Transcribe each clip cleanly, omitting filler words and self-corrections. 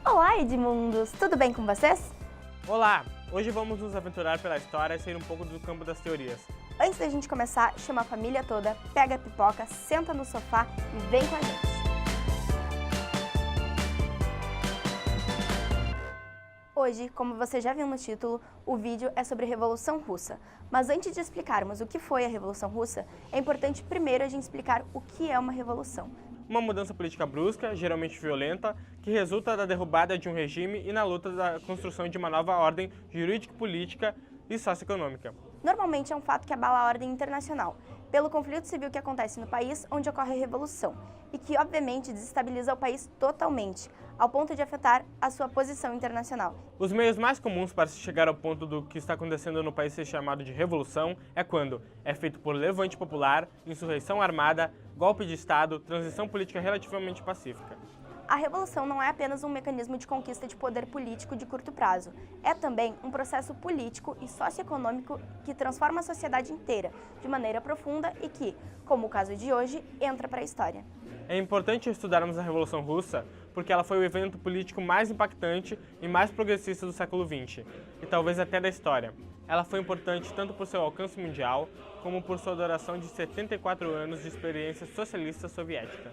Olá, Edmundos! Tudo bem com vocês? Olá! Hoje vamos nos aventurar pela história e sair um pouco do campo das teorias. Antes da gente começar, chama a família toda, pega a pipoca, senta no sofá e vem com a gente! Hoje, como você já viu no título, o vídeo é sobre a Revolução Russa. Mas antes de explicarmos o que foi a Revolução Russa, é importante primeiro a gente explicar o que é uma revolução. Uma mudança política brusca, geralmente violenta, que resulta da derrubada de um regime e na luta da construção de uma nova ordem jurídico-política e socioeconômica. Normalmente é um fato que abala a ordem internacional, pelo conflito civil que acontece no país onde ocorre a revolução, e que obviamente desestabiliza o país totalmente, ao ponto de afetar a sua posição internacional. Os meios mais comuns para se chegar ao ponto do que está acontecendo no país ser chamado de revolução é quando é feito por levante popular, insurreição armada, golpe de Estado, transição política relativamente pacífica. A revolução não é apenas um mecanismo de conquista de poder político de curto prazo. É também um processo político e socioeconômico que transforma a sociedade inteira, de maneira profunda e que, como o caso de hoje, entra para a história. É importante estudarmos a Revolução Russa porque ela foi o evento político mais impactante e mais progressista do século XX, e talvez até da história. Ela foi importante tanto por seu alcance mundial, como por sua duração de 74 anos de experiência socialista soviética.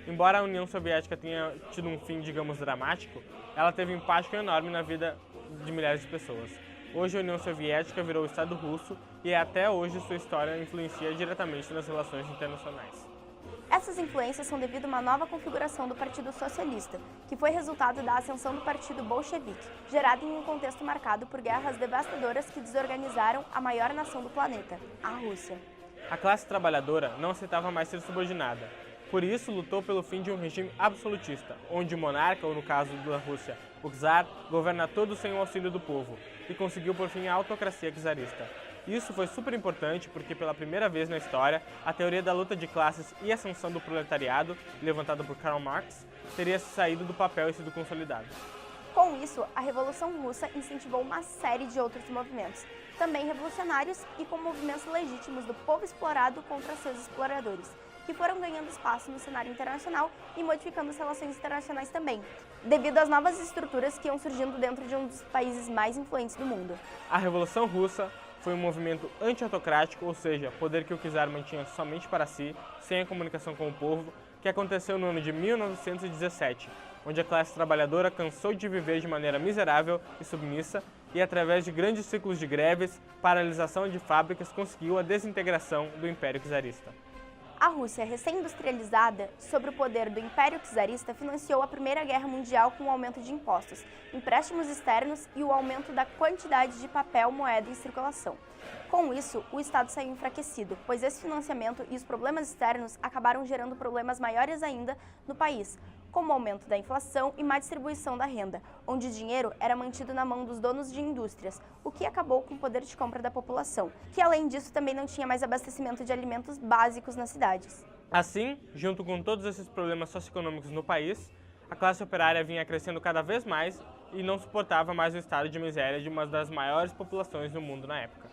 Embora a União Soviética tenha tido um fim, digamos, dramático, ela teve um impacto enorme na vida de milhares de pessoas. Hoje a União Soviética virou o Estado russo e até hoje sua história influencia diretamente nas relações internacionais. Essas influências são devido a uma nova configuração do Partido Socialista, que foi resultado da ascensão do Partido Bolchevique, gerada em um contexto marcado por guerras devastadoras que desorganizaram a maior nação do planeta, a Rússia. A classe trabalhadora não aceitava mais ser subordinada. Por isso, lutou pelo fim de um regime absolutista, onde o monarca, ou no caso da Rússia, o czar, governa todo sem o auxílio do povo, e conseguiu por fim a autocracia czarista. Isso foi super importante porque, pela primeira vez na história, a teoria da luta de classes e ascensão do proletariado, levantada por Karl Marx, teria saído do papel e sido consolidada. Com isso, a Revolução Russa incentivou uma série de outros movimentos, também revolucionários e com movimentos legítimos do povo explorado contra seus exploradores, que foram ganhando espaço no cenário internacional e modificando as relações internacionais também, devido às novas estruturas que iam surgindo dentro de um dos países mais influentes do mundo. A Revolução Russa foi um movimento anti-autocrático, ou seja, poder que o czar mantinha somente para si, sem a comunicação com o povo, que aconteceu no ano de 1917, onde a classe trabalhadora cansou de viver de maneira miserável e submissa e, através de grandes ciclos de greves, paralisação de fábricas, conseguiu a desintegração do Império Czarista. A Rússia, recém-industrializada, sob o poder do Império Czarista, financiou a Primeira Guerra Mundial com o aumento de impostos, empréstimos externos e o aumento da quantidade de papel moeda em circulação. Com isso, o Estado saiu enfraquecido, pois esse financiamento e os problemas externos acabaram gerando problemas maiores ainda no país, como o aumento da inflação e má distribuição da renda, onde o dinheiro era mantido na mão dos donos de indústrias, o que acabou com o poder de compra da população, que além disso também não tinha mais abastecimento de alimentos básicos nas cidades. Assim, junto com todos esses problemas socioeconômicos no país, a classe operária vinha crescendo cada vez mais e não suportava mais o estado de miséria de uma das maiores populações do mundo na época.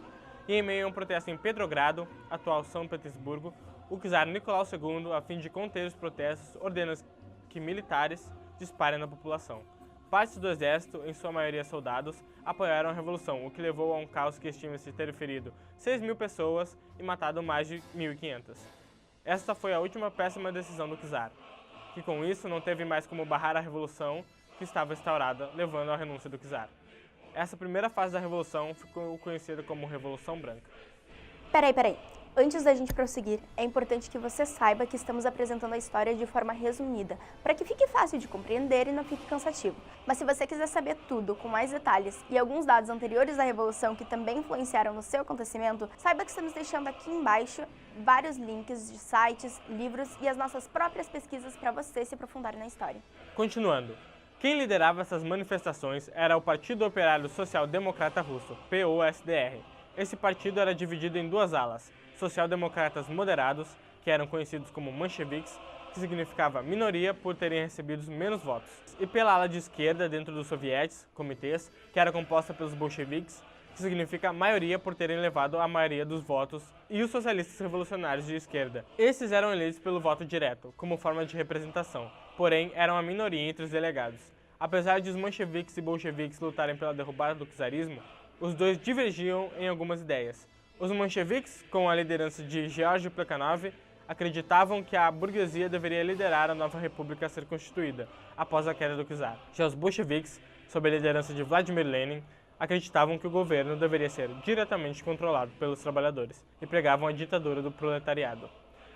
E em meio a um protesto em Petrogrado, atual São Petersburgo, o czar Nicolau II, a fim de conter os protestos, ordena que militares disparem na população. Partes do exército, em sua maioria soldados, apoiaram a revolução, o que levou a um caos que estima-se ter ferido 6.000 pessoas e matado mais de 1.500. Esta foi a última péssima decisão do czar, que com isso não teve mais como barrar a revolução que estava instaurada, levando à renúncia do czar. Essa primeira fase da revolução ficou conhecida como Revolução Branca. Peraí. Antes da gente prosseguir, é importante que você saiba que estamos apresentando a história de forma resumida, para que fique fácil de compreender e não fique cansativo. Mas se você quiser saber tudo, com mais detalhes e alguns dados anteriores da Revolução que também influenciaram no seu acontecimento, saiba que estamos deixando aqui embaixo vários links de sites, livros e as nossas próprias pesquisas para você se aprofundar na história. Continuando. Quem liderava essas manifestações era o Partido Operário Social Democrata Russo, POSDR. Esse partido era dividido em duas alas: social-democratas moderados, que eram conhecidos como mancheviques, que significava minoria por terem recebido menos votos, e pela ala de esquerda dentro dos sovietes, comitês, que era composta pelos bolcheviques, que significa maioria por terem levado a maioria dos votos, e os socialistas revolucionários de esquerda. Esses eram eleitos pelo voto direto, como forma de representação, porém eram a minoria entre os delegados. Apesar de os mencheviques e bolcheviques lutarem pela derrubada do czarismo, os dois divergiam em algumas ideias. Os mencheviques, com a liderança de Georgy Plekhanov, acreditavam que a burguesia deveria liderar a nova república a ser constituída, após a queda do czar. Já os bolcheviques, sob a liderança de Vladimir Lenin, acreditavam que o governo deveria ser diretamente controlado pelos trabalhadores e pregavam a ditadura do proletariado,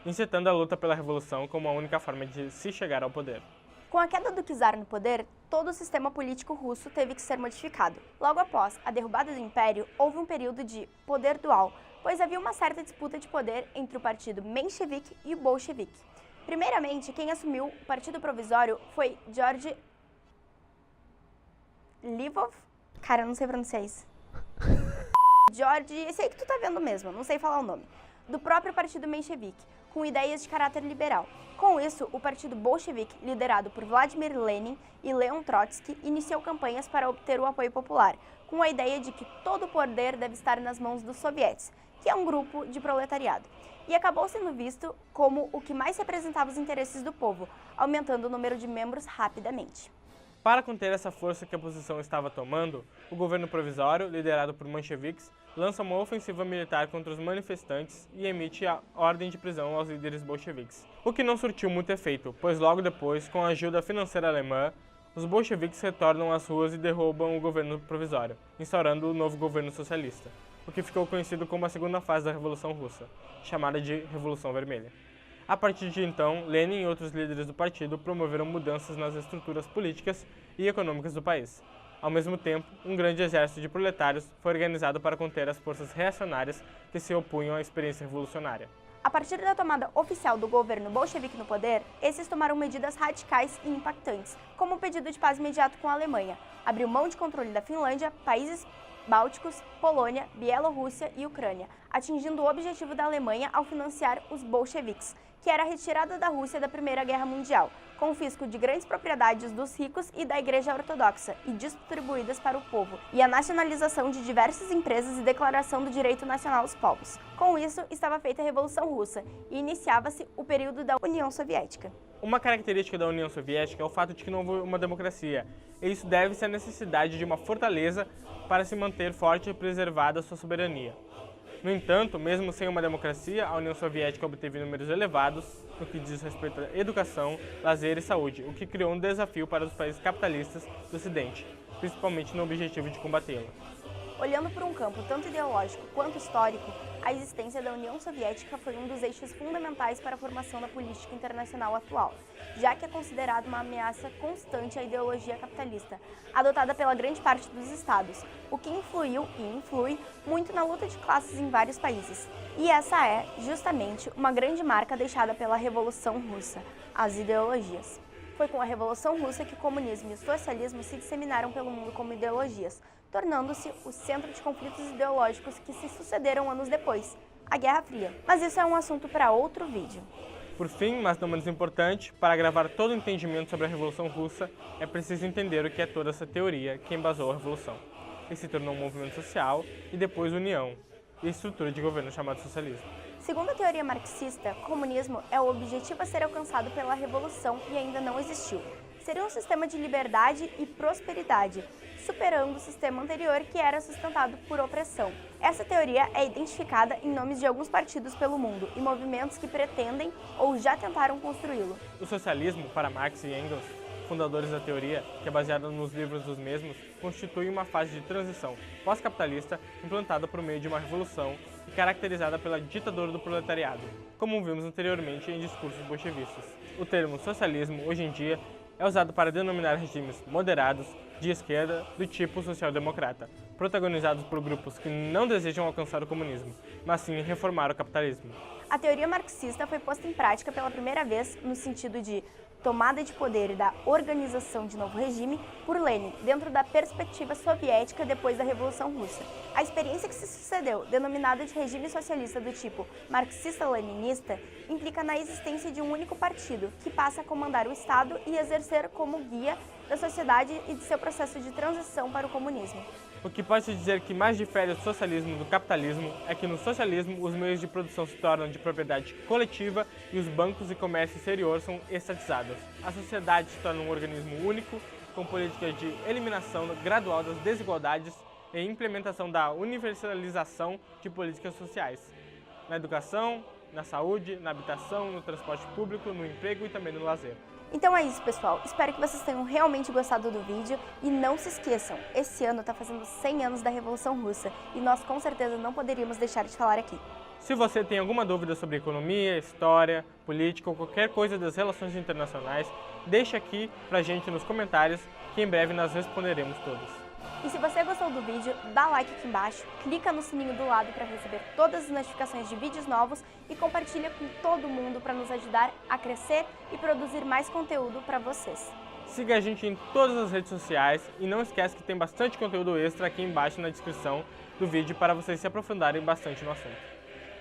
incitando a luta pela revolução como a única forma de se chegar ao poder. Com a queda do czar no poder, todo o sistema político russo teve que ser modificado. Logo após a derrubada do império, houve um período de poder dual, pois havia uma certa disputa de poder entre o partido menchevique e o bolchevique. Primeiramente, quem assumiu o partido provisório foi Georgy Lvov. Cara, eu não sei pronunciar isso. Georgy, esse aí que tu tá vendo mesmo, não sei falar o nome. Do próprio partido menchevique, com ideias de caráter liberal. Com isso, o partido bolchevique, liderado por Vladimir Lenin e Leon Trotsky, iniciou campanhas para obter o apoio popular, com a ideia de que todo o poder deve estar nas mãos dos sovietes, que é um grupo de proletariado, e acabou sendo visto como o que mais representava os interesses do povo, aumentando o número de membros rapidamente. Para conter essa força que a oposição estava tomando, o governo provisório, liderado por mencheviques, lança uma ofensiva militar contra os manifestantes e emite a ordem de prisão aos líderes bolcheviques, o que não surtiu muito efeito, pois logo depois, com a ajuda financeira alemã, os bolcheviques retornam às ruas e derrubam o governo provisório, instaurando o novo governo socialista, o que ficou conhecido como a segunda fase da Revolução Russa, chamada de Revolução Vermelha. A partir de então, Lenin e outros líderes do partido promoveram mudanças nas estruturas políticas e econômicas do país. Ao mesmo tempo, um grande exército de proletários foi organizado para conter as forças reacionárias que se opunham à experiência revolucionária. A partir da tomada oficial do governo bolchevique no poder, esses tomaram medidas radicais e impactantes, como o pedido de paz imediato com a Alemanha, abriu mão de controle da Finlândia, países bálticos, Polônia, Bielorrússia e Ucrânia, atingindo o objetivo da Alemanha ao financiar os bolcheviques, que era a retirada da Rússia da Primeira Guerra Mundial, confisco de grandes propriedades dos ricos e da Igreja Ortodoxa e distribuídas para o povo, e a nacionalização de diversas empresas e declaração do direito nacional dos povos. Com isso, estava feita a Revolução Russa e iniciava-se o período da União Soviética. Uma característica da União Soviética é o fato de que não houve uma democracia, e isso deve-se à necessidade de uma fortaleza para se manter forte e preservada sua soberania. No entanto, mesmo sem uma democracia, a União Soviética obteve números elevados no que diz respeito à educação, lazer e saúde, o que criou um desafio para os países capitalistas do Ocidente, principalmente no objetivo de combatê-la. Olhando por um campo tanto ideológico quanto histórico, a existência da União Soviética foi um dos eixos fundamentais para a formação da política internacional atual, já que é considerado uma ameaça constante à ideologia capitalista, adotada pela grande parte dos estados, o que influiu e influi muito na luta de classes em vários países. E essa é, justamente, uma grande marca deixada pela Revolução Russa, as ideologias. Foi com a Revolução Russa que o comunismo e o socialismo se disseminaram pelo mundo como ideologias, tornando-se o centro de conflitos ideológicos que se sucederam anos depois, a Guerra Fria. Mas isso é um assunto para outro vídeo. Por fim, mas não menos importante, para gravar todo o entendimento sobre a Revolução Russa, é preciso entender o que é toda essa teoria que embasou a Revolução, e se tornou um movimento social e depois união e estrutura de governo chamado socialismo. Segundo a teoria marxista, o comunismo é o objetivo a ser alcançado pela Revolução e ainda não existiu. Seria um sistema de liberdade e prosperidade, superando o sistema anterior que era sustentado por opressão. Essa teoria é identificada em nomes de alguns partidos pelo mundo e movimentos que pretendem ou já tentaram construí-lo. O socialismo, para Marx e Engels, fundadores da teoria, que é baseada nos livros dos mesmos, constitui uma fase de transição pós-capitalista implantada por meio de uma revolução e caracterizada pela ditadura do proletariado, como vimos anteriormente em discursos bolchevistas. O termo socialismo, hoje em dia, é usado para denominar regimes moderados, de esquerda, do tipo social-democrata, protagonizados por grupos que não desejam alcançar o comunismo, mas sim reformar o capitalismo. A teoria marxista foi posta em prática pela primeira vez no sentido de tomada de poder e da organização de novo regime por Lenin, dentro da perspectiva soviética depois da Revolução Russa. A experiência que se sucedeu, denominada de regime socialista do tipo marxista-leninista, implica na existência de um único partido, que passa a comandar o Estado e exercer como guia da sociedade e de seu processo de transição para o comunismo. O que pode-se dizer que mais difere o socialismo do capitalismo é que no socialismo os meios de produção se tornam de propriedade coletiva e os bancos e comércio exterior são estatizados. A sociedade se torna um organismo único com políticas de eliminação gradual das desigualdades e implementação da universalização de políticas sociais, na educação, na saúde, na habitação, no transporte público, no emprego e também no lazer. Então é isso, pessoal. Espero que vocês tenham realmente gostado do vídeo e não se esqueçam, esse ano está fazendo 100 anos da Revolução Russa e nós com certeza não poderíamos deixar de falar aqui. Se você tem alguma dúvida sobre economia, história, política ou qualquer coisa das relações internacionais, deixe aqui pra gente nos comentários que em breve nós responderemos todos. E se você gostou do vídeo, dá like aqui embaixo, clica no sininho do lado para receber todas as notificações de vídeos novos e compartilha com todo mundo para nos ajudar a crescer e produzir mais conteúdo para vocês. Siga a gente em todas as redes sociais e não esquece que tem bastante conteúdo extra aqui embaixo na descrição do vídeo para vocês se aprofundarem bastante no assunto.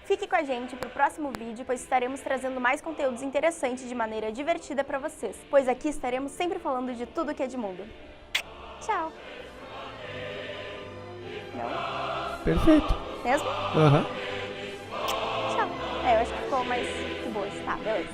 Fique com a gente para o próximo vídeo, pois estaremos trazendo mais conteúdos interessantes de maneira divertida para vocês, pois aqui estaremos sempre falando de tudo que é de mundo. Tchau! Não? Perfeito. Mesmo? Aham. Tchau. Eu acho que ficou mais de boa. Tá, beleza.